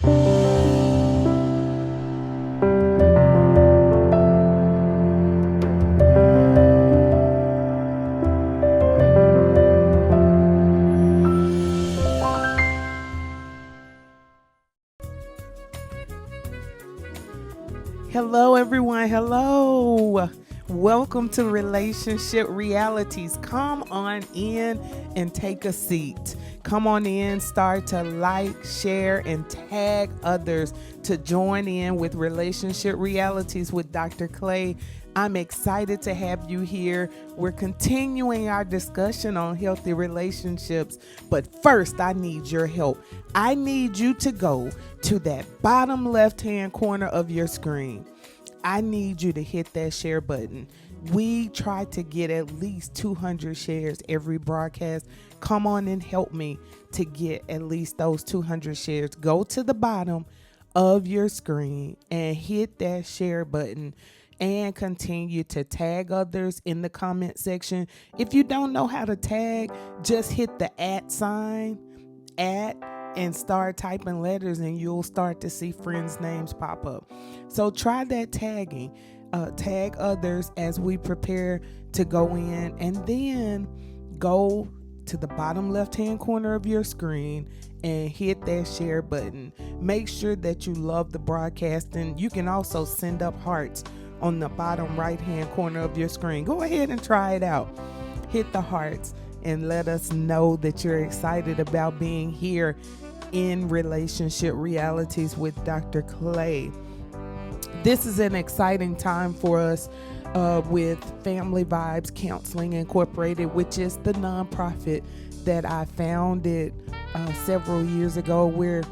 Hello, everyone. Hello. Welcome to Relationship Realities. Come on in and take a seat. Come on in, start to like, share, and tag others to join in with Relationship Realities with Dr. Clay. I'm excited to have you here. We're continuing our discussion on healthy relationships, but first I need your help. I need you to go to that bottom left-hand corner of your screen. I need you to hit that share button. We try to get at least 200 shares every broadcast. Come on and help me to get at least those 200 shares. Go to the bottom of your screen and hit that share button and continue to tag others in the comment section. If you don't know how to tag, just hit the @ sign, and start typing letters and you'll start to see friends' names pop up. So try that tagging. Tag others as we prepare to go in, and then go to the bottom left-hand corner of your screen and hit that share button. Make sure that you love the broadcast, and you can also send up hearts on the bottom right-hand corner of your screen. Go ahead and try it out. Hit the hearts and let us know that you're excited about being here in Relationship Realities with Dr. Clay. This is an exciting time for us with Family Vibes Counseling Incorporated, which is the nonprofit that I founded several years ago. We're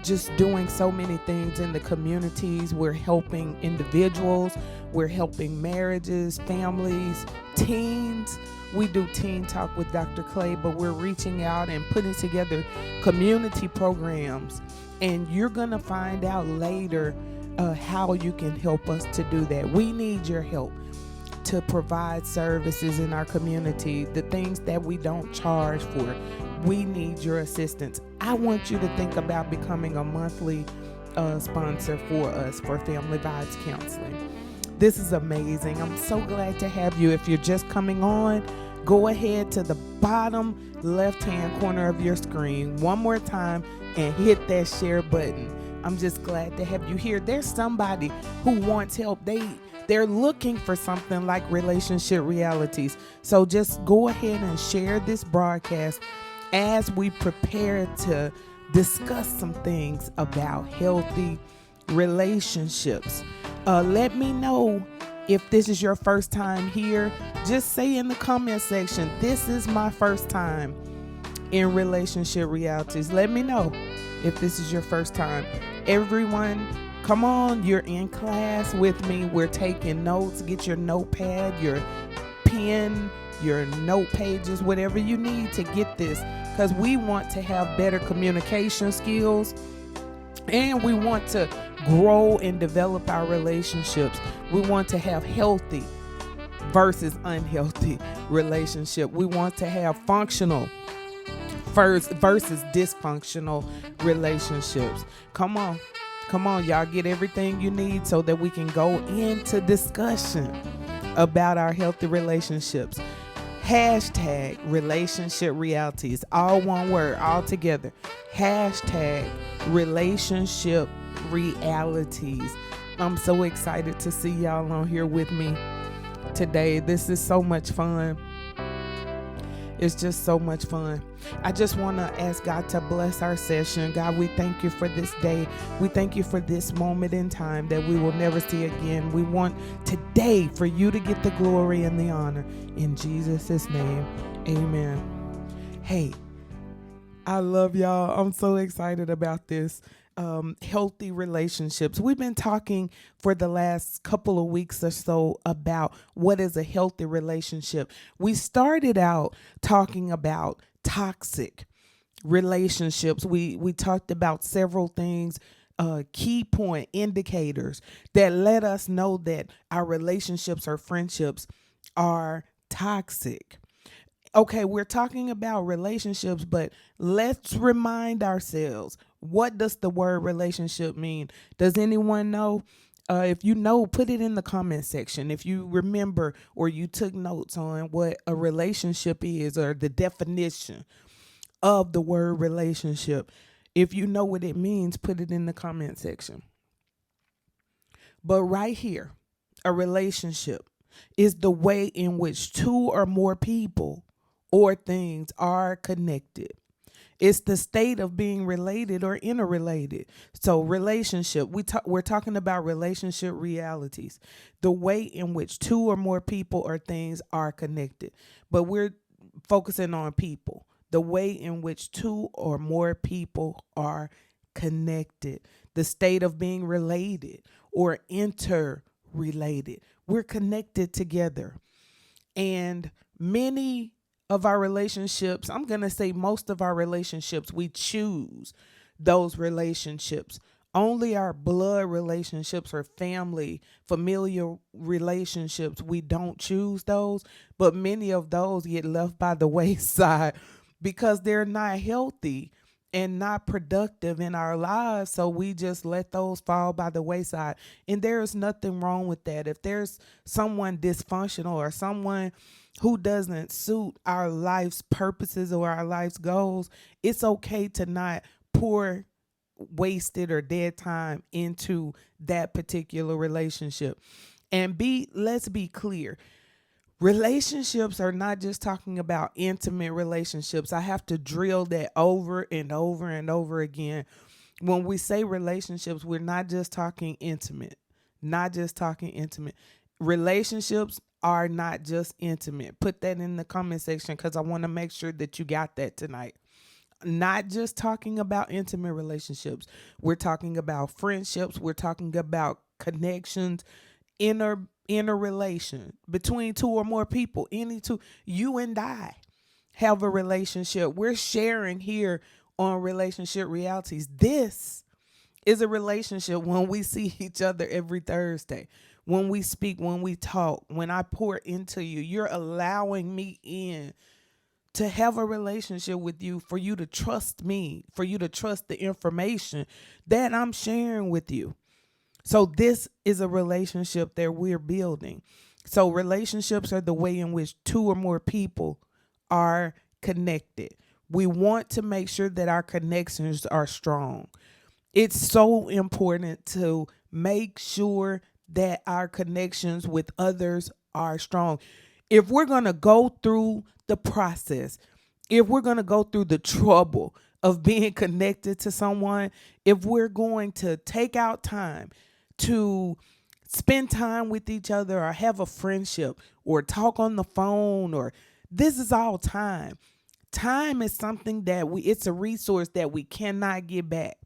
just doing so many things in the communities. We're helping individuals, we're helping marriages, families, teens. We do Teen Talk with Dr. Clay, but we're reaching out and putting together community programs. And you're going to find out later how you can help us to do that. We need your help to provide services in our community, the things that we don't charge for. We need your assistance. I want you to think about becoming a monthly sponsor for us for Family Vibes Counseling. This is amazing. I'm so glad to have you. If you're just coming on, go ahead to the bottom left-hand corner of your screen one more time and hit that share button. I'm just glad to have you here. There's somebody who wants help. They're looking for something like Relationship Realities. So just go ahead and share this broadcast as we prepare to discuss some things about healthy relationships. Let me know if this is your first time here. Just say in the comment section, this is my first time in Relationship Realities. Let me know if this is your first time. Everyone, come on, you're in class with me. We're taking notes. Get your notepad, your pen, your note pages, whatever you need to get this, because we want to have better communication skills, and we want to grow and develop our relationships. We want to have healthy versus unhealthy relationship. We want to have functional versus dysfunctional relationships. Come on, y'all, get everything you need so that we can go into discussion about our healthy relationships. Hashtag Relationship Realities, all one word, all together. Hashtag Relationship Realities. I'm so excited to see y'all on here with me today. This is so much fun. It's just so much fun. I just want to ask God to bless our session. God, we thank you for this day. We thank you for this moment in time that we will never see again. We want today for you to get the glory and the honor. In Jesus' name, amen. Hey, I love y'all. I'm so excited about this. Healthy relationships. We've been talking for the last couple of weeks or so about what is a healthy relationship. We started out talking about toxic relationships. We talked about several things, key point indicators that let us know that our relationships or friendships are toxic. Okay, we're talking about relationships, but let's remind ourselves, what does the word relationship mean? Does anyone know? If you know, put it in the comment section. If you remember or you took notes on what a relationship is or the definition of the word relationship. If you know what it means, put it in the comment section. But right here, a relationship is the way in which two or more people or things are connected. It's the state of being related or interrelated. So relationship, we're talking about relationship realities, the way in which two or more people or things are connected. But we're focusing on people, the way in which two or more people are connected, the state of being related or interrelated. We're connected together. And many of our relationships, I'm going to say most of our relationships, we choose those relationships. Only our blood relationships or familial relationships, we don't choose those. But many of those get left by the wayside because they're not healthy and not productive in our lives. So we just let those fall by the wayside. And there's nothing wrong with that. If there's someone dysfunctional or someone who doesn't suit our life's purposes or our life's goals, it's okay to not pour wasted or dead time into that particular relationship. And let's be clear. Relationships are not just talking about intimate relationships. I have to drill that over and over and over again. When we say relationships, we're not just talking intimate. Not just talking intimate. Relationships are not just intimate. Put that in the comment section because I want to make sure that you got that tonight. Not just talking about intimate relationships. We're talking about friendships. We're talking about connections, inner relation between two or more people. Any two, you and I have a relationship. We're sharing here on Relationship Realities. This is a relationship when we see each other every Thursday. When we speak, when we talk, when I pour into you, you're allowing me in to have a relationship with you, for you to trust me, for you to trust the information that I'm sharing with you. So this is a relationship that we're building. So relationships are the way in which two or more people are connected. We want to make sure that our connections are strong. It's so important to make sure that our connections with others are strong. If we're going to go through the process, if we're going to go through the trouble of being connected to someone, if we're going to take out time to spend time with each other or have a friendship or talk on the phone, or this is all time. Time is something that it's a resource that we cannot get back.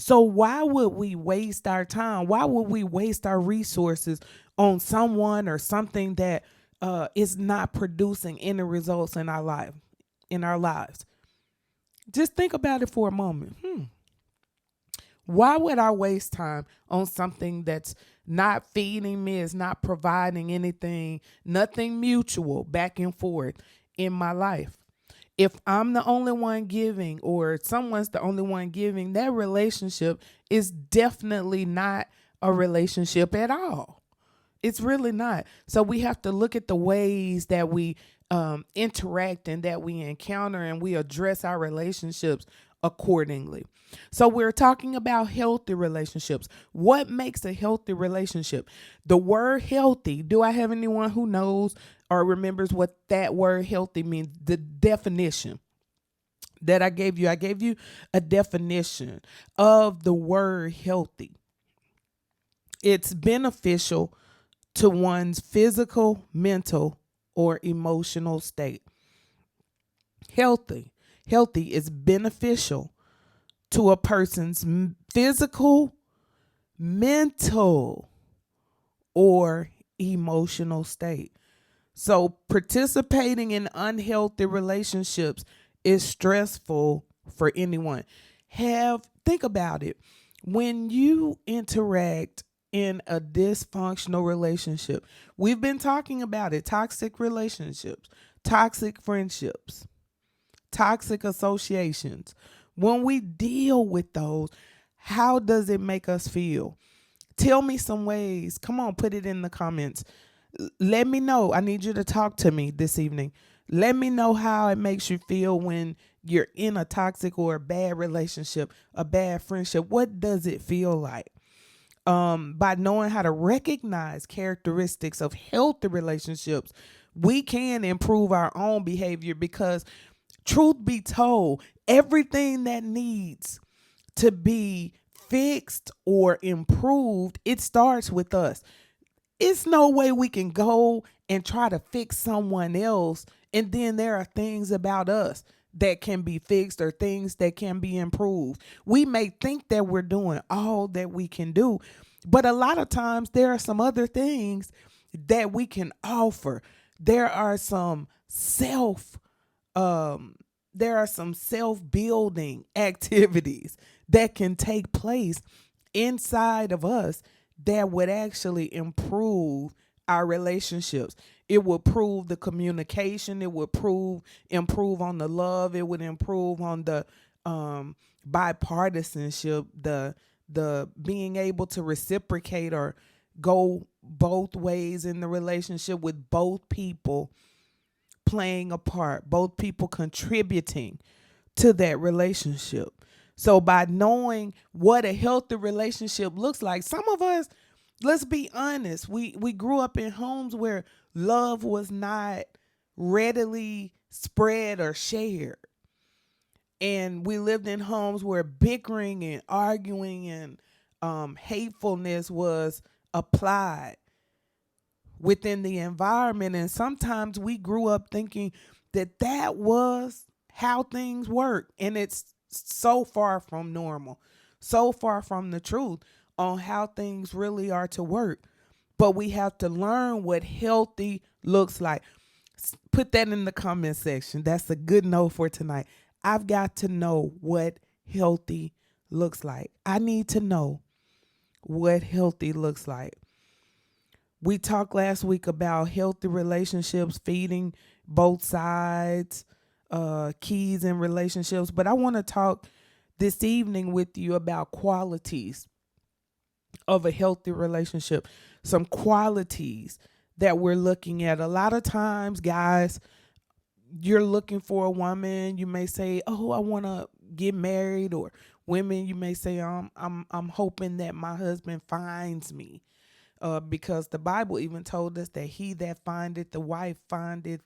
So why would we waste our time? Why would we waste our resources on someone or something that is not producing any results in our lives? Just think about it for a moment. Why would I waste time on something that's not feeding me, is not providing anything, nothing mutual back and forth in my life? If I'm the only one giving or someone's the only one giving, that relationship is definitely not a relationship at all. It's really not. So we have to look at the ways that we interact and that we encounter, and we address our relationships accordingly. So we're talking about healthy relationships. What makes a healthy relationship? The word healthy. Do I have anyone who knows or remembers what that word healthy means? The definition that I gave you a definition of the word healthy. It's beneficial to one's physical, mental, or emotional state. Healthy is beneficial to a person's physical, mental, or emotional state. So participating in unhealthy relationships is stressful for anyone. Think about it. When you interact in a dysfunctional relationship, we've been talking about it, toxic relationships. toxic friendships, toxic associations. When we deal with those, how does it make us feel? Tell me some ways. Come on, put it in the comments. Let me know. I need you to talk to me this evening. Let me know how it makes you feel when you're in a toxic or a bad relationship, a bad friendship. What does it feel like? By knowing how to recognize characteristics of healthy relationships, we can improve our own behavior because, truth be told, everything that needs to be fixed or improved, it starts with us. It's no way we can go and try to fix someone else, and then there are things about us that can be fixed or things that can be improved. We may think that we're doing all that we can do, but a lot of times there are some other things that we can offer. There are some self um there are some self-building activities that can take place inside of us that would actually improve our relationships. It would improve the communication. It would improve on the love. It would improve on the bipartisanship, the being able to reciprocate or go both ways in the relationship, with both people playing a part, both people contributing to that relationship. So by knowing what a healthy relationship looks like, some of us, let's be honest, we grew up in homes where love was not readily spread or shared. And we lived in homes where bickering and arguing and hatefulness was applied within the environment. And sometimes we grew up thinking that that was how things work. And it's so far from normal, so far from the truth on how things really are to work. But we have to learn what healthy looks like. Put that in the comment section. That's a good note for tonight. I've got to know what healthy looks like. I need to know what healthy looks like. We talked last week about healthy relationships, feeding both sides, keys in relationships. But I want to talk this evening with you about qualities of a healthy relationship. Some qualities that we're looking at. A lot of times, guys, you're looking for a woman. You may say, "Oh, I want to get married," or women, you may say, I'm hoping that my husband finds me." Because the Bible even told us that he that findeth the wife findeth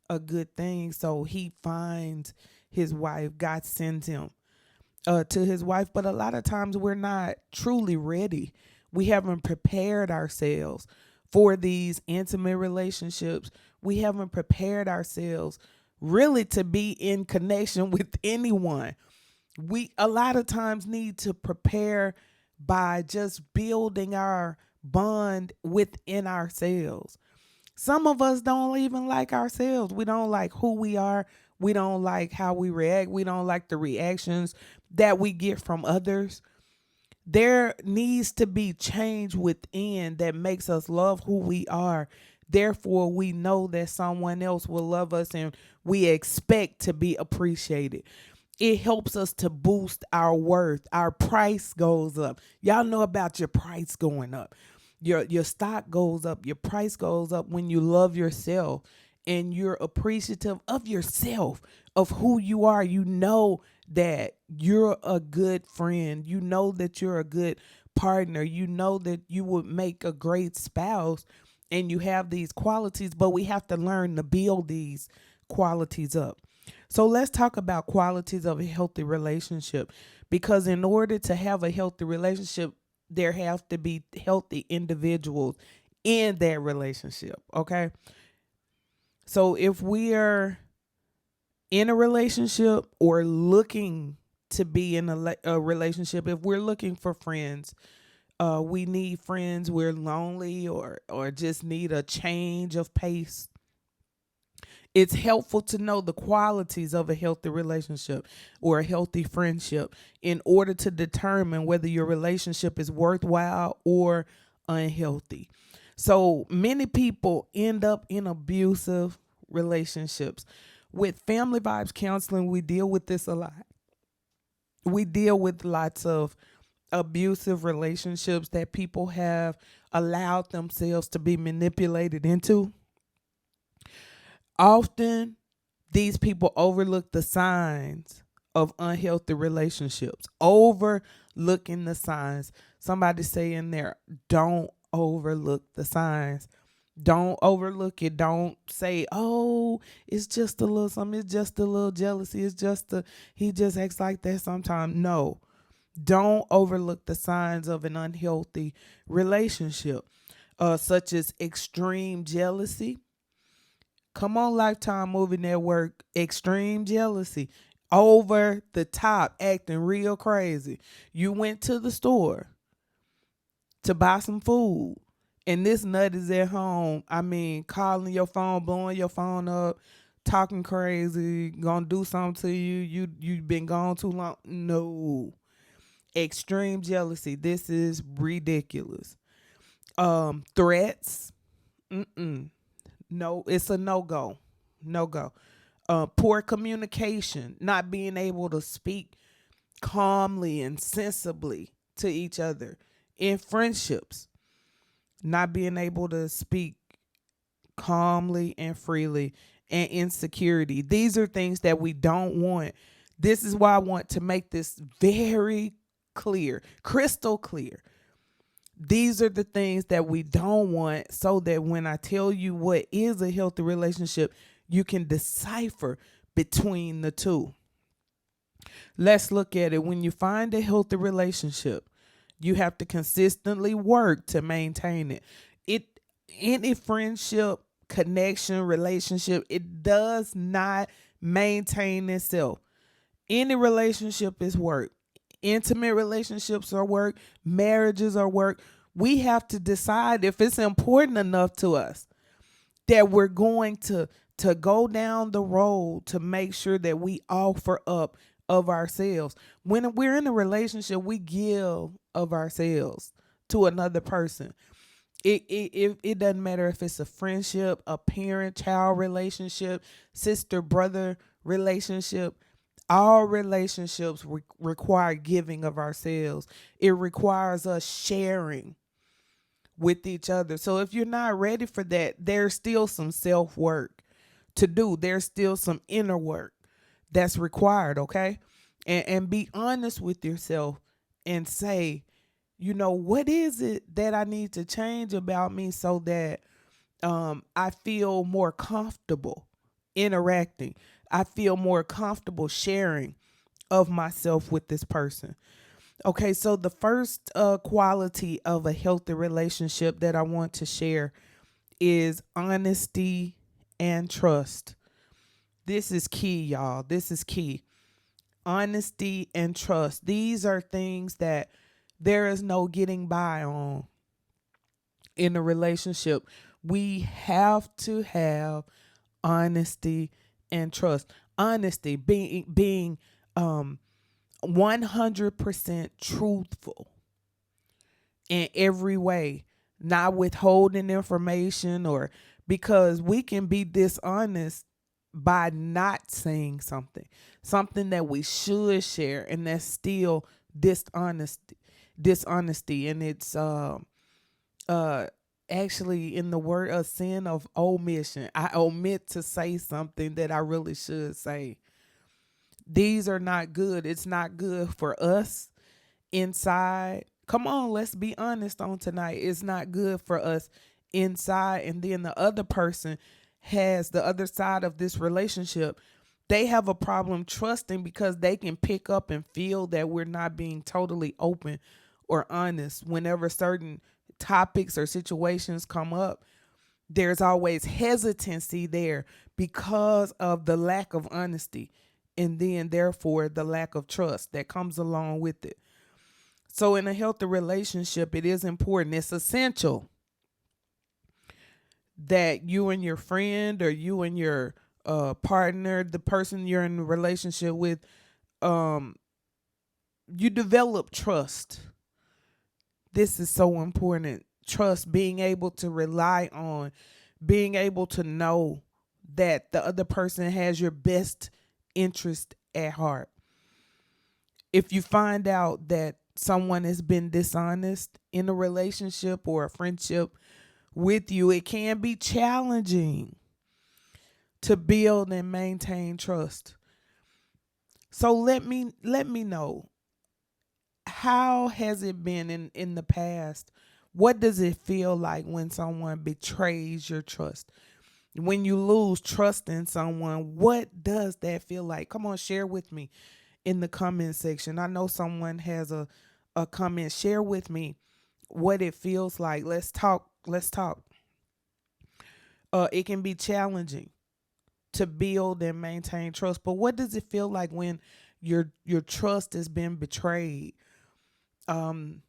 a good thing. So he finds his wife. God sends him to his wife. But a lot of times we're not truly ready. We haven't prepared ourselves for these intimate relationships. We haven't prepared ourselves really to be in connection with anyone. We a lot of times need to prepare by just building our bond within ourselves. Some of us don't even like ourselves. We don't like who we are. We don't like how we react. We don't like the reactions that we get from others. There needs to be change within that makes us love who we are. Therefore, we know that someone else will love us and we expect to be appreciated. It helps us to boost our worth. Our price goes up. Y'all know about your price going up. Your stock goes up. Your price goes up when you love yourself and you're appreciative of yourself, of who you are. You know that you're a good friend. You know that you're a good partner. You know that you would make a great spouse, and you have these qualities, but we have to learn to build these qualities up. So let's talk about qualities of a healthy relationship, because in order to have a healthy relationship, there have to be healthy individuals in that relationship. Okay. So if we are in a relationship or looking to be in a relationship, if we're looking for friends, we need friends, we're lonely or just need a change of pace, it's helpful to know the qualities of a healthy relationship or a healthy friendship in order to determine whether your relationship is worthwhile or unhealthy. So many people end up in abusive relationships. With Family Vibes Counseling, we deal with this a lot. We deal with lots of abusive relationships that people have allowed themselves to be manipulated into. Often, these people overlook the signs of unhealthy relationships, overlooking the signs. Somebody say in there, don't overlook the signs. Don't overlook it. Don't say, oh, it's just a little something. It's just a little jealousy. He just acts like that sometimes. No, don't overlook the signs of an unhealthy relationship, such as extreme jealousy. Come on, Lifetime Movie Network, extreme jealousy. Over the top, acting real crazy. You went to the store to buy some food, and this nut is at home. I mean, calling your phone, blowing your phone up, talking crazy, gonna do something to you. You've been gone too long. No. Extreme jealousy. This is ridiculous. Threats. Mm-mm. No, it's a no-go. No-go. Poor communication, not being able to speak calmly and sensibly to each other. In friendships, not being able to speak calmly and freely. And insecurity. These are things that we don't want. This is why I want to make this very clear, crystal clear. These are the things that we don't want, so that when I tell you what is a healthy relationship, you can decipher between the two. Let's look at it. When you find a healthy relationship, you have to consistently work to maintain it. Any friendship, connection, relationship, it does not maintain itself. Any relationship is work. Intimate relationships are work. Marriages are work. We have to decide if it's important enough to us that we're going to go down the road to make sure that we offer up of ourselves. When we're in a relationship, we give of ourselves to another person. It doesn't matter if it's a friendship, a parent-child relationship, sister-brother relationship. All relationships require giving of ourselves. It requires us sharing with each other. So if you're not ready for that, there's still some self-work to do. There's still some inner work that's required, okay? And be honest with yourself and say, what is it that I need to change about me so that I feel more comfortable interacting. I feel more comfortable sharing of myself with this person. Okay, so the first quality of a healthy relationship that I want to share is honesty and trust. This is key, y'all. This is key. Honesty and trust. These are things that there is no getting by on in a relationship. We have to have honesty and trust. Honesty, being 100% truthful in every way, not withholding information, or because we can be dishonest by not saying something that we should share, and that's still dishonesty, and it's actually in the word a sin of omission. I omit to say something that I really should say. These are not good. It's not good for us inside. Come on, let's be honest on tonight. It's not good for us inside. And then the other person has the other side of this relationship. They have a problem trusting because they can pick up and feel that we're not being totally open or honest. Whenever certain topics or situations come up, there's always hesitancy there because of the lack of honesty, and then therefore the lack of trust that comes along with it. So in a healthy relationship, it is important, it's essential that you and your friend, or you and your partner, the person you're in a relationship with, you develop trust. This is so important. Trust, being able to rely on, being able to know that the other person has your best interest at heart. If you find out that someone has been dishonest in a relationship or a friendship with you, it can be challenging to build and maintain trust. So let me know, how has it been in the past? What does it feel like when someone betrays your trust? When you lose trust in someone, what does that feel like? Come on, share with me in the comment section. I know someone has a comment. Share with me what it feels like. Let's talk. Let's talk. It can be challenging to build and maintain trust, but what does it feel like when your trust has been betrayed? Um,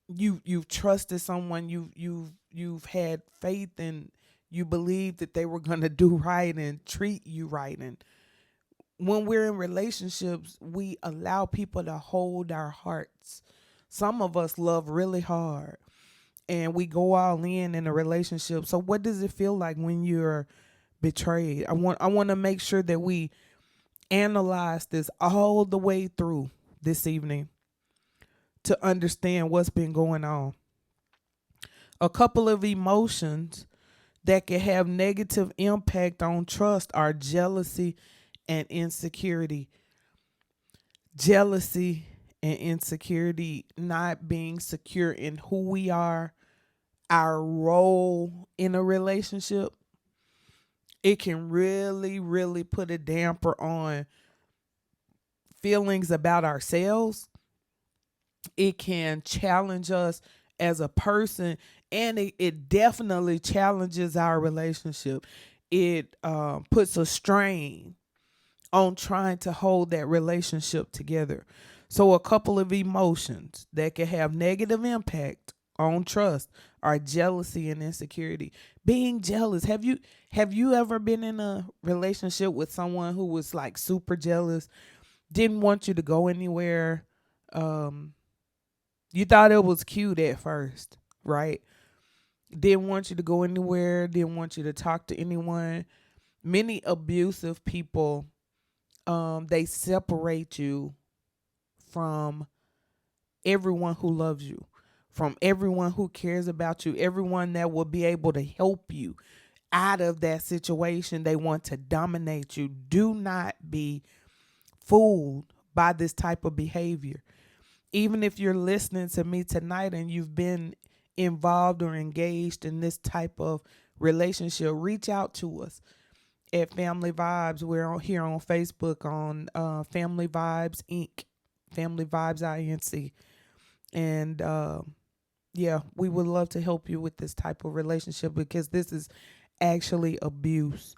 you've trusted someone, you've had faith, and you believe that they were gonna do right and treat you right. And when we're in relationships, we allow people to hold our hearts. Some of us love really hard and we go all in a relationship. So what does it feel like when you're betrayed? I want to make sure that we analyze this all the way through this evening to understand what's been going on. A couple of emotions that can have negative impact on trust are jealousy and insecurity. Jealousy and insecurity, not being secure in who we are, our role in a relationship, it can really, really put a damper on feelings about ourselves. It can challenge us as a person, and it definitely challenges our relationship. It puts a strain on trying to hold that relationship together. So a couple of emotions that can have negative impact on trust are jealousy and insecurity. Being jealous. Have you ever been in a relationship with someone who was like super jealous, didn't want you to go anywhere? Um you thought it was cute at first, right? Didn't want you to go anywhere, didn't want you to talk to anyone. Many abusive people, they separate you from everyone who loves you, from everyone who cares about you, everyone that will be able to help you out of that situation. They want to dominate you. Do not be fooled by this type of behavior. Even if you're listening to me tonight and you've been involved or engaged in this type of relationship, reach out to us at Family Vibes. We're here on Facebook on Family Vibes Inc. Family Vibes Inc. And yeah, we would love to help you with this type of relationship, because this is actually abuse.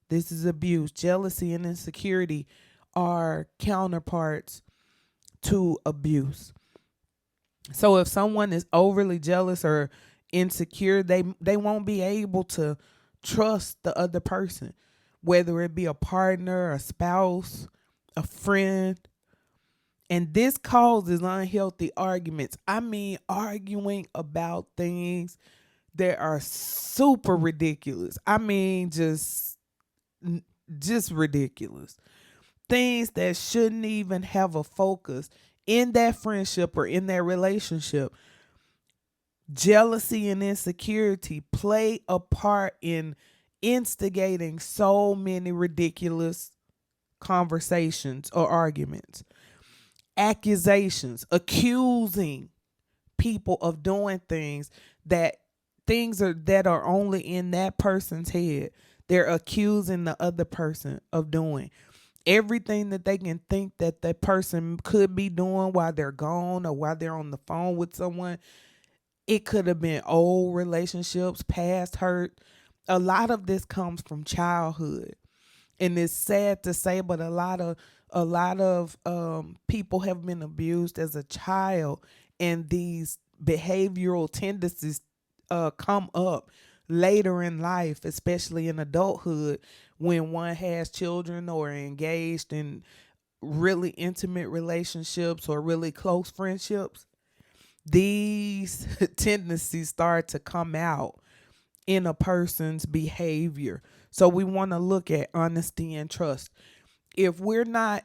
This is abuse. Jealousy and insecurity are counterparts to abuse. So if someone is overly jealous or insecure, they won't be able to trust the other person, whether it be a partner, a spouse, a friend. And this causes unhealthy arguments. I mean, arguing about things that are super ridiculous. I mean, just ridiculous. Things that shouldn't even have a focus in that friendship or in that relationship. Jealousy and insecurity play a part in instigating so many ridiculous conversations or arguments. Accusations, accusing people of doing things that are only in that person's head. They're accusing the other person of doing everything that they can think that that person could be doing while they're gone or while they're on the phone with someone. It could have been old relationships, past hurt. A lot of this comes from childhood, and it's sad to say, but a lot of people have been abused as a child, and these behavioral tendencies come up later in life, especially in adulthood, when one has children or engaged in really intimate relationships or really close friendships. These tendencies start to come out in a person's behavior. So we want to look at honesty and trust. If we're not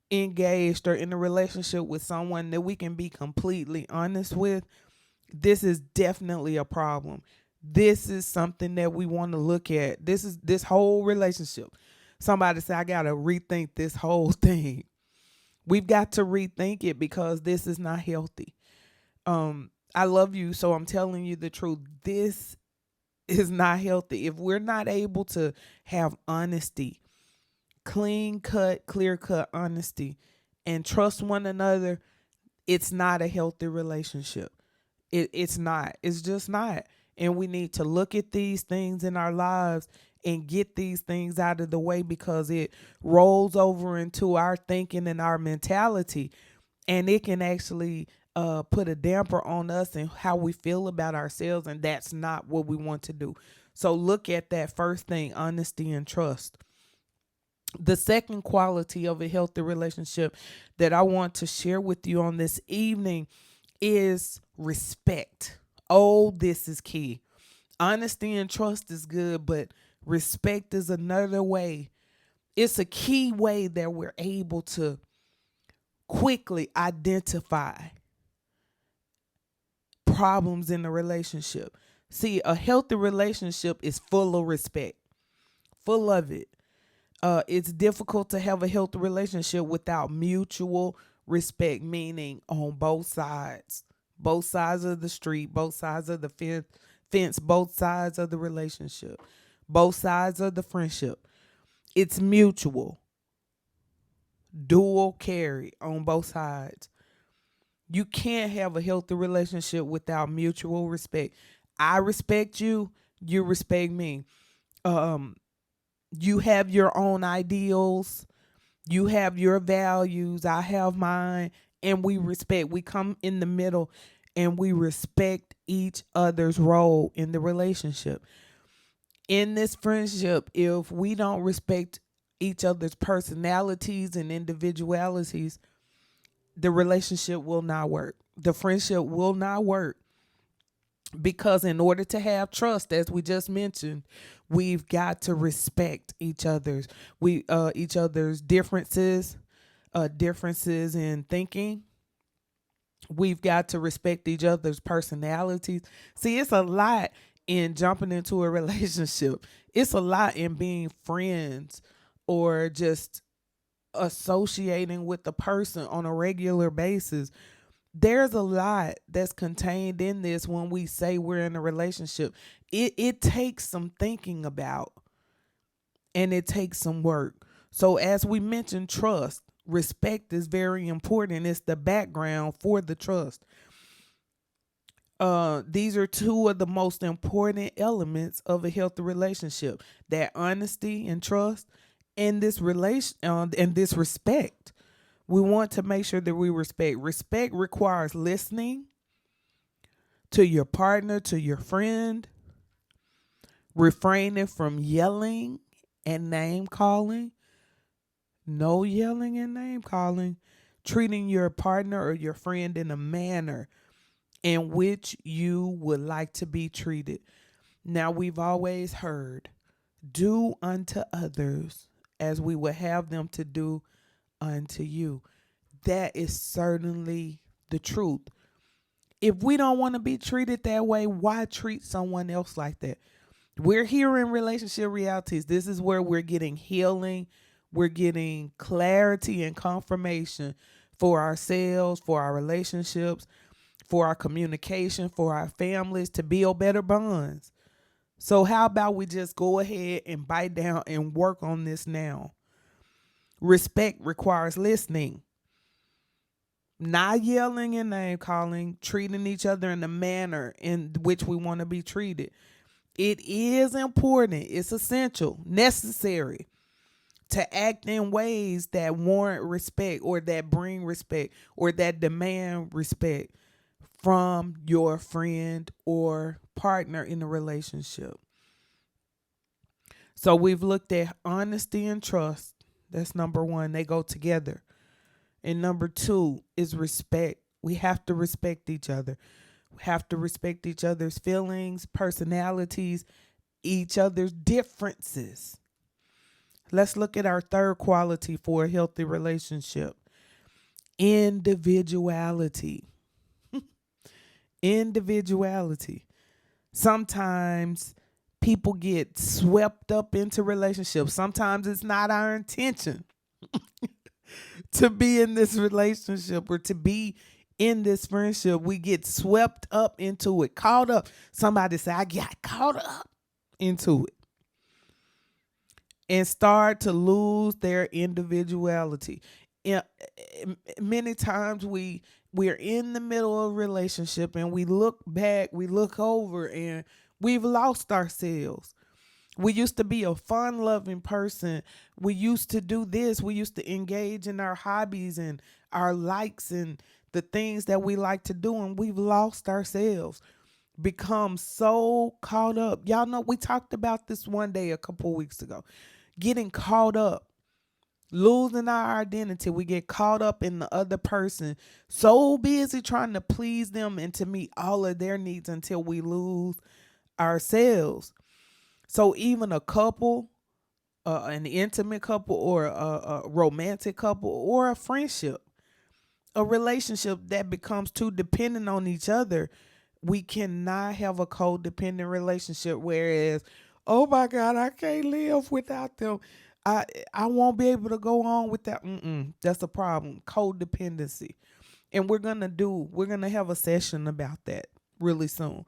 engaged or in a relationship with someone that we can be completely honest with, this is definitely a problem. This is something that we want to look at. This whole relationship. Somebody say, I got to rethink this whole thing. We've got to rethink it because this is not healthy. I love you, so I'm telling you the truth. This is not healthy. If we're not able to have honesty, clean cut, clear cut honesty, and trust one another, it's not a healthy relationship. It's not. It's just not. And we need to look at these things in our lives and get these things out of the way because it rolls over into our thinking and our mentality, and it can actually put a damper on us and how we feel about ourselves, and that's not what we want to do. So look at that first thing, honesty and trust. The second quality of a healthy relationship that I want to share with you on this evening is respect. Oh, this is key. Honesty and trust is good, but respect is another way. It's a key way that we're able to quickly identify problems in the relationship. See, a healthy relationship is full of respect, full of it. It's difficult to have a healthy relationship without mutual respect, meaning on both sides of the street, both sides of the fence, both sides of the relationship, both sides of the friendship. It's mutual, dual carry on both sides. You can't have a healthy relationship without mutual respect. I respect you, you respect me. Um, you have your own ideals, you have your values, I have mine, and we respect. We come in the middle and we respect each other's role in the relationship. In this friendship, if we don't respect each other's personalities and individualities, the relationship will not work. The friendship will not work because in order to have trust, as we just mentioned, we've got to respect each other's differences in thinking. We've got to respect each other's personalities. See, it's a lot in jumping into a relationship. It's a lot in being friends or just associating with the person on a regular basis. There's a lot that's contained in this when we say we're in a relationship. It takes some thinking about, and it takes some work. So as we mentioned, trust, respect is very important. It's the background for the trust. These are two of the most important elements of a healthy relationship: that honesty and trust, and this relation and this respect. We want to make sure that we respect. Respect requires listening to your partner, to your friend, refraining from yelling and name calling, no yelling and name calling, treating your partner or your friend in a manner in which you would like to be treated. Now, we've always heard, do unto others as we would have them to do unto you. That is certainly the truth. If we don't want to be treated that way, why treat someone else like that? We're here in relationship realities. This is where we're getting healing, we're getting clarity and confirmation for ourselves, for our relationships, for our communication, for our families, to build better bonds. So how about we just go ahead and bite down and work on this now? Respect requires listening, not yelling and name calling, treating each other in the manner in which we want to be treated. It is important, it's essential, necessary to act in ways that warrant respect or that bring respect or that demand respect from your friend or partner in a relationship. So we've looked at honesty and trust. That's number one. They go together. And number two is respect. We have to respect each other. We have to respect each other's feelings, personalities, each other's differences. Let's look at our third quality for a healthy relationship: individuality. Individuality. Sometimes people get swept up into relationships. Sometimes it's not our intention to be in this relationship or to be in this friendship. We get swept up into it, caught up. Somebody say, I got caught up into it, and start to lose their individuality. Yeah, many times we're in the middle of a relationship and we look back, we look over, and we've lost ourselves. We used to be a fun loving person. We used to do this. We used to engage in our hobbies and our likes and the things that we like to do, and we've lost ourselves, become so caught up. Y'all know we talked about this one day a couple weeks ago. Getting caught up, losing our identity. We get caught up in the other person, so busy trying to please them and to meet all of their needs until we lose ourselves. So even a couple, an intimate couple, or a romantic couple, or a friendship, a relationship that becomes too dependent on each other, we cannot have a codependent relationship. Whereas, oh my God, I can't live without them. I I won't be able to go on without. That's a problem. Codependency, and we're gonna have a session about that really soon.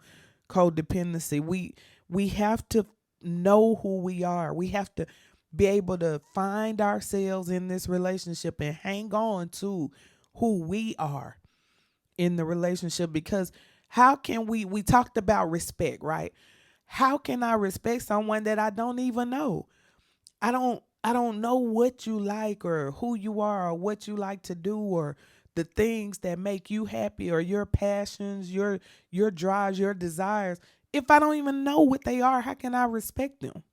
Codependency. We have to know who we are. We have to be able to find ourselves in this relationship and hang on to who we are in the relationship. Because how can we talked about respect, right? How can I respect someone that I don't even know? I don't know what you like or who you are or what you like to do or the things that make you happy or your passions, your drives, your desires. If I don't even know what they are, how can I respect them?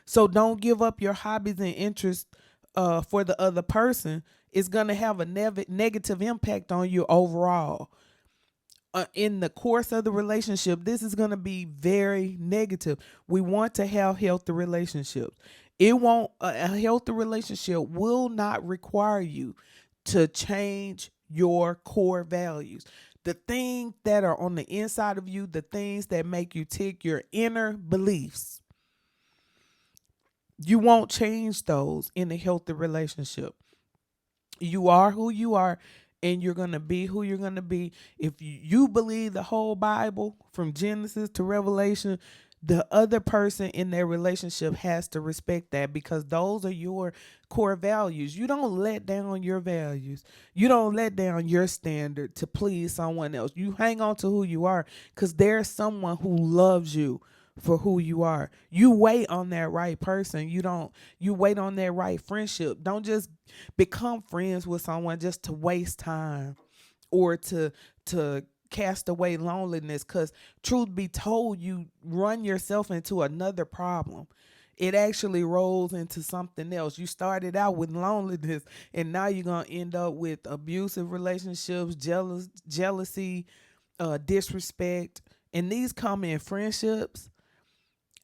So don't give up your hobbies and interests for the other person. It's gonna have a negative impact on you overall. In the course of the relationship, this is going to be very negative. We want to have healthy relationships. It won't, a healthy relationship will not require you to change your core values. The things that are on the inside of you, the things that make you tick, your inner beliefs, you won't change those in a healthy relationship. You are who you are, and you're going to be who you're going to be. If you believe the whole Bible from Genesis to Revelation, the other person in their relationship has to respect that, because those are your core values. You don't let down your values. You don't let down your standard to please someone else. You hang on to who you are, because there's someone who loves you for who you are. You wait on that right person. You wait on that right friendship. Don't just become friends with someone just to waste time or to cast away loneliness, because truth be told, you run yourself into another problem. It actually rolls into something else. You started out with loneliness, and now you're gonna end up with abusive relationships, jealousy, disrespect, and these come in friendships.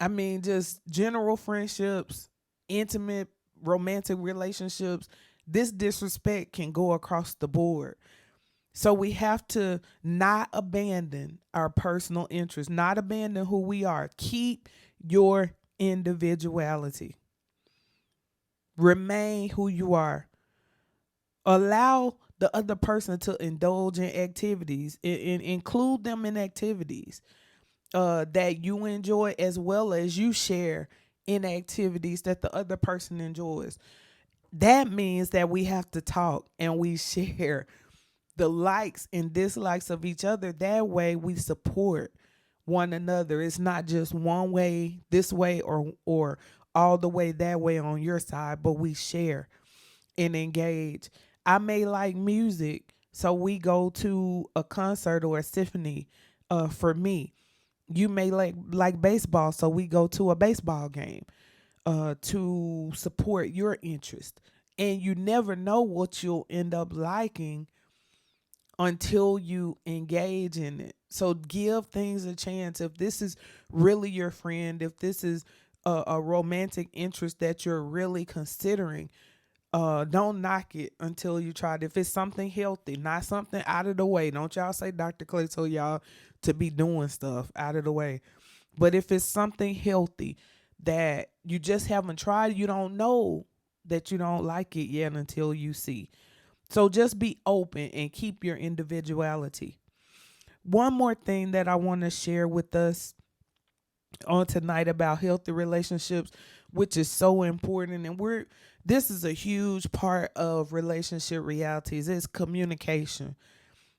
I mean, just general friendships, intimate, romantic relationships. This disrespect can go across the board. So we have to not abandon our personal interests, not abandon who we are. Keep your individuality. Remain who you are. Allow the other person to indulge in activities, include them in activities that you enjoy, as well as you share in activities that the other person enjoys. That means that we have to talk and we share the likes and dislikes of each other. That way we support one another. It's not just one way, this way, or all the way that way on your side, but we share and engage. I may like music, so we go to a concert or a symphony. For me, you may like baseball, so we go to a baseball game to support your interest. And you never know what you'll end up liking until you engage in it. So give things a chance. If this is really your friend, if this is a romantic interest that you're really considering, don't knock it until you try it. If it's something healthy, not something out of the way. Don't y'all say Dr. Clay told y'all to be doing stuff out of the way. But if it's something healthy that you just haven't tried, you don't know that you don't like it yet until you see. So just be open and keep your individuality. One more thing that I want to share with us on tonight about healthy relationships, which is so important, and this is a huge part of relationship realities, is communication.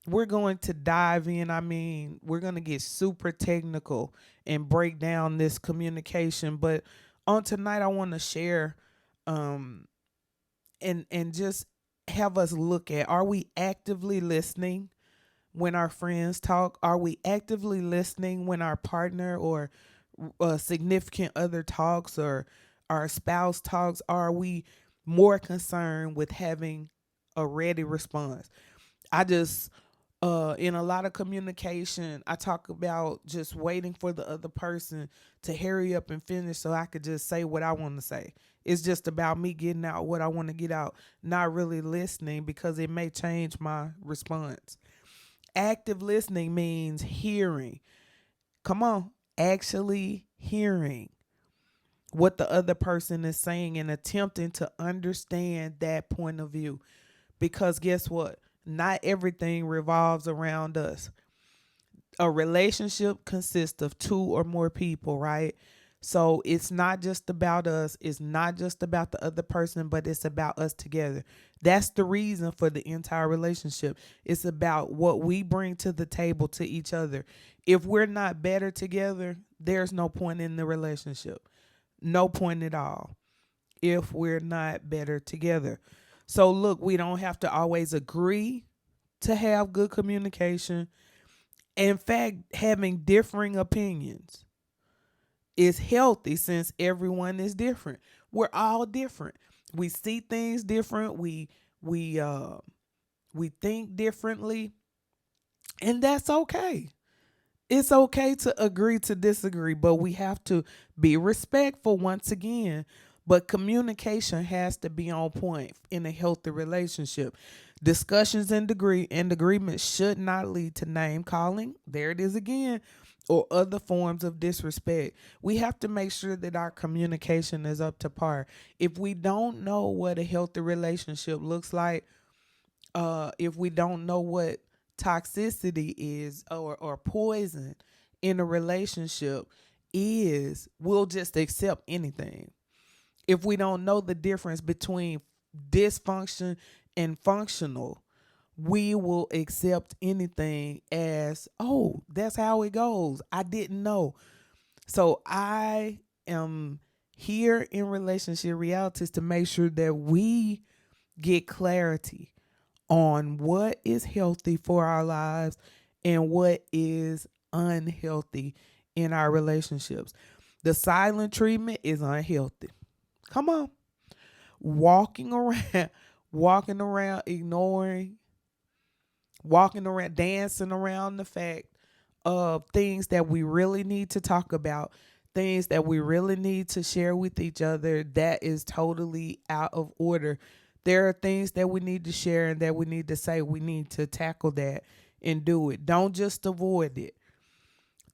We're going to dive in. I mean, we're going to get super technical and break down this communication. But on tonight, I want to share um, and just have us look at, are we actively listening when our friends talk? Are we actively listening when our partner or significant other talks or our spouse talks? Are we more concerned with having a ready response? I just in a lot of communication, I talk about just waiting for the other person to hurry up and finish so I could just say what I want to say. It's just about me getting out what I want to get out, not really listening because it may change my response. Active listening means hearing. Come on, actually hearing what the other person is saying and attempting to understand that point of view. Because guess what? Not everything revolves around us. A relationship consists of two or more people, right? So it's not just about us, it's not just about the other person, but it's about us together. That's the reason for the entire relationship. It's about what we bring to the table to each other. If we're not better together, there's no point in the relationship. No point at all if we're not better together. So look, we don't have to always agree to have good communication. In fact, having differing opinions is healthy since everyone is different. We're all different. We see things different. We uh we think differently, and that's okay. It's okay to agree to disagree, but we have to be respectful once again. But communication has to be on point in a healthy relationship. Discussions and agreements should not lead to name calling. There it is again. Or other forms of disrespect. We have to make sure that our communication is up to par. If we don't know what a healthy relationship looks like, if we don't know what toxicity is or poison in a relationship is, we'll just accept anything. If we don't know the difference between dysfunction and functional, we will accept anything as, oh, that's how it goes. I didn't know. So I am here in relationship realities to make sure that we get clarity on what is healthy for our lives and what is unhealthy in our relationships. The silent treatment is unhealthy. Come on. Walking around, walking around, ignoring, walking around, dancing around the fact of things that we really need to talk about, things that we really need to share with each other, that is totally out of order. There are things that we need to share and that we need to say. We need to tackle that and do it. Don't just avoid it.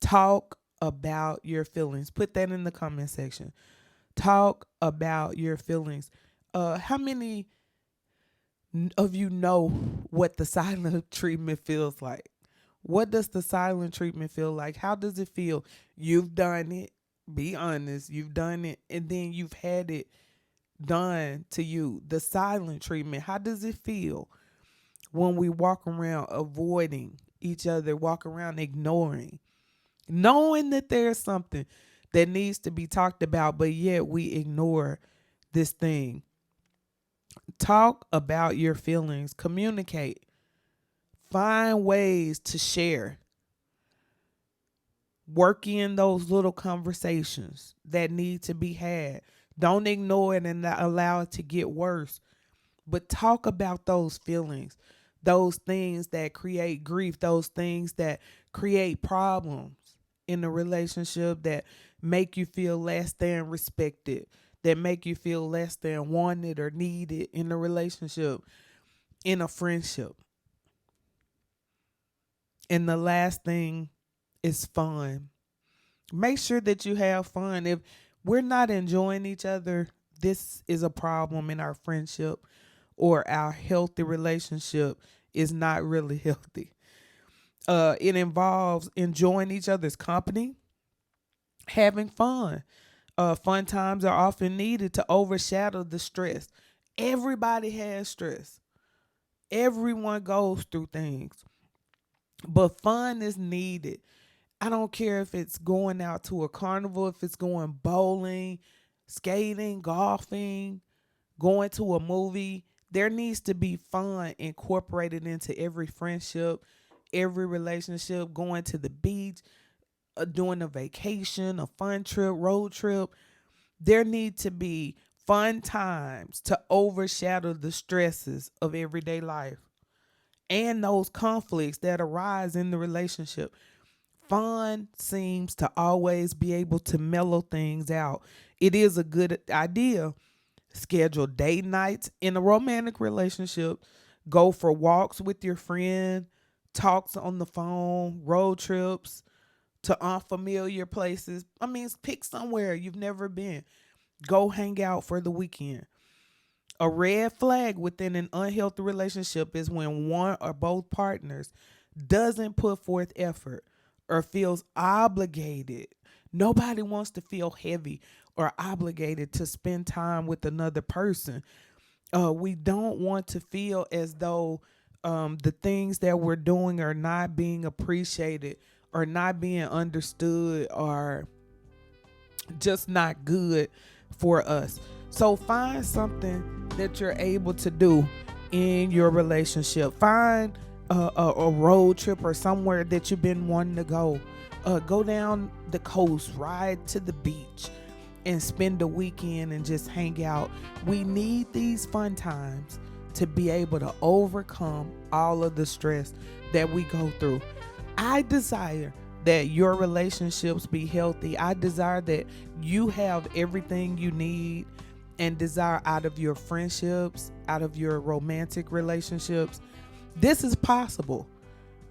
Talk about your feelings. Put that in the comment section. Talk about your feelings. How many of you know what the silent treatment feels like? What does the silent treatment feel like? How does it feel? You've done it. Be honest. You've done it, and then you've had it done to you. The silent treatment. How does it feel when we walk around avoiding each other, walk around ignoring, knowing that there's something that needs to be talked about, but yet we ignore this thing? Talk about your feelings. Communicate. Find ways to share. Work in those little conversations that need to be had. Don't ignore it and not allow it to get worse. But talk about those feelings. those things that create grief, those things that create problems in a relationship, that make you feel less than respected, that make you feel less than wanted or needed in a relationship, in a friendship. And the last thing is fun. Make sure that you have fun. If we're not enjoying each other, this is a problem in our friendship, or our healthy relationship is not really healthy. It involves enjoying each other's company, having fun. Fun times are often needed to overshadow the stress. Everybody has stress. Everyone goes through things, but fun is needed. I don't care if it's going out to a carnival, if it's going bowling, skating, golfing, going to a movie. There needs to be fun incorporated into every friendship, every relationship. Going to the beach, doing a vacation, a fun trip, road trip. There need to be fun times to overshadow the stresses of everyday life and those conflicts that arise in the relationship. Fun seems to always be able to mellow things out. It is a good idea. Schedule date nights in a romantic relationship. Go for walks with your friend, talks on the phone, road trips to unfamiliar places. I mean, pick somewhere you've never been. Go hang out for the weekend. A red flag within an unhealthy relationship is when one or both partners doesn't put forth effort or feels obligated. Nobody wants to feel heavy or obligated to spend time with another person. We don't want to feel as though the things that we're doing are not being appreciated or not being understood, or just not good for us. So find something that you're able to do in your relationship. Find a road trip or somewhere that you've been wanting to go. Go down the coast, ride to the beach, and spend a weekend and just hang out. We need these fun times to be able to overcome all of the stress that we go through. I desire that your relationships be healthy. I desire that you have everything you need and desire out of your friendships, out of your romantic relationships. This is possible.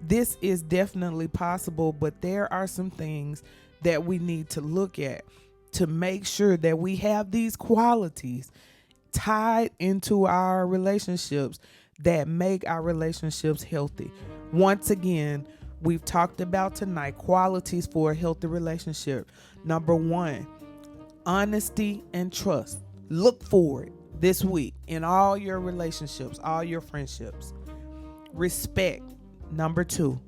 This is definitely possible, but there are some things that we need to look at to make sure that we have these qualities tied into our relationships that make our relationships healthy. Once again, we've talked about tonight qualities for a healthy relationship. Number one, honesty and trust. Look for it this week in all your relationships, all your friendships. Respect. Number two,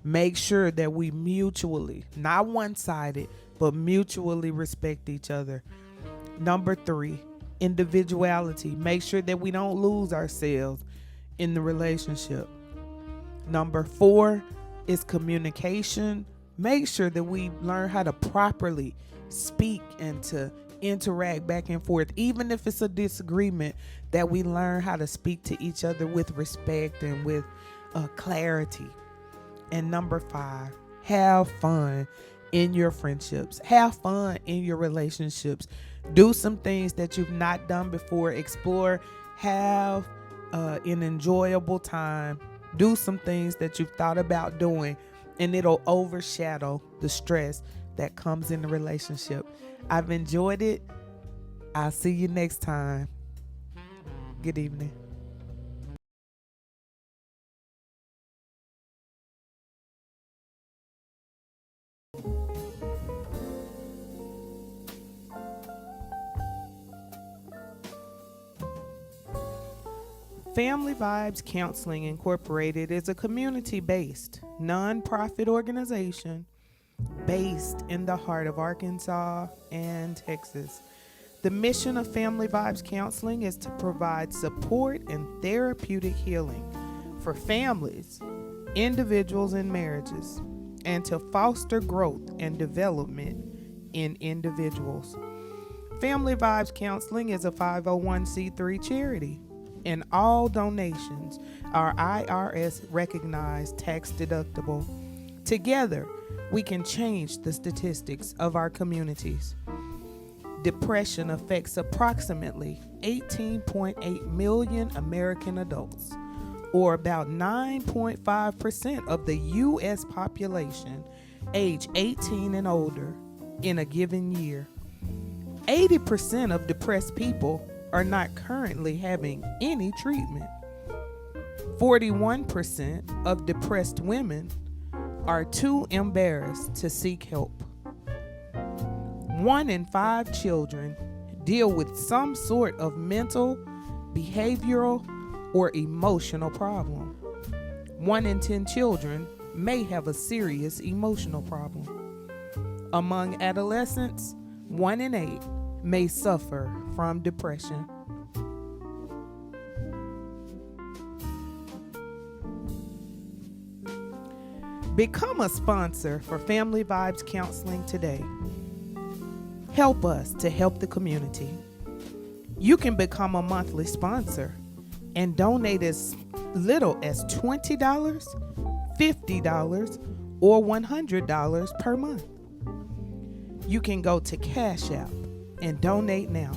make sure that we mutually, not one-sided, but mutually respect each other. Number three, individuality. Make sure that we don't lose ourselves in the relationship. Number four is communication. Make sure that we learn how to properly speak and to interact back and forth. Even if it's a disagreement, that we learn how to speak to each other with respect and with clarity. And number five, have fun in your friendships. Have fun in your relationships. Do some things that you've not done before. Explore. Have an enjoyable time. Do some things that you've thought about doing, and it'll overshadow the stress that comes in the relationship. I've enjoyed it. I'll see you next time. Good evening. Family Vibes Counseling Incorporated is a community-based, nonprofit organization based in the heart of Arkansas and Texas. The mission of Family Vibes Counseling is to provide support and therapeutic healing for families, individuals, and marriages, and to foster growth and development in individuals. Family Vibes Counseling is a 501c3 charity. and all donations are IRS recognized tax deductible. Together, we can change the statistics of our communities. Depression affects approximately 18.8 million American adults, or about 9.5% of the U.S. population age 18 and older in a given year. 80% of depressed people are not currently having any treatment. 41% of depressed women are too embarrassed to seek help. 1 in 5 children deal with some sort of mental, behavioral, or emotional problem. 1 in 10 children may have a serious emotional problem. Among adolescents, 1 in 8 may suffer from depression. Become a sponsor for Family Vibes Counseling today. Help us to help the community. You can become a monthly sponsor and donate as little as $20, $50, or $100 per month. You can go to Cashapp and donate now.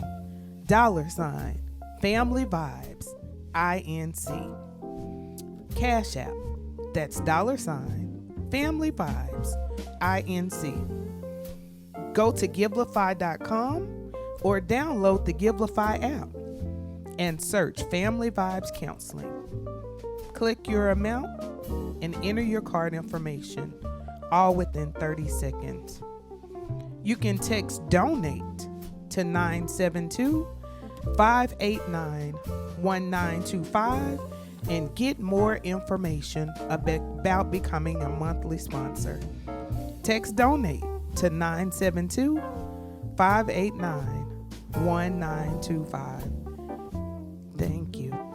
$Family Vibes INC. Cashapp. That's $Family Vibes INC. Go to Givelify.com or download the Givelify app and search Family Vibes Counseling. Click your amount and enter your card information, all within 30 seconds. You can text DONATE to 972-589-1925 and get more information about becoming a monthly sponsor. Text DONATE to 972-589-1925. Thank you.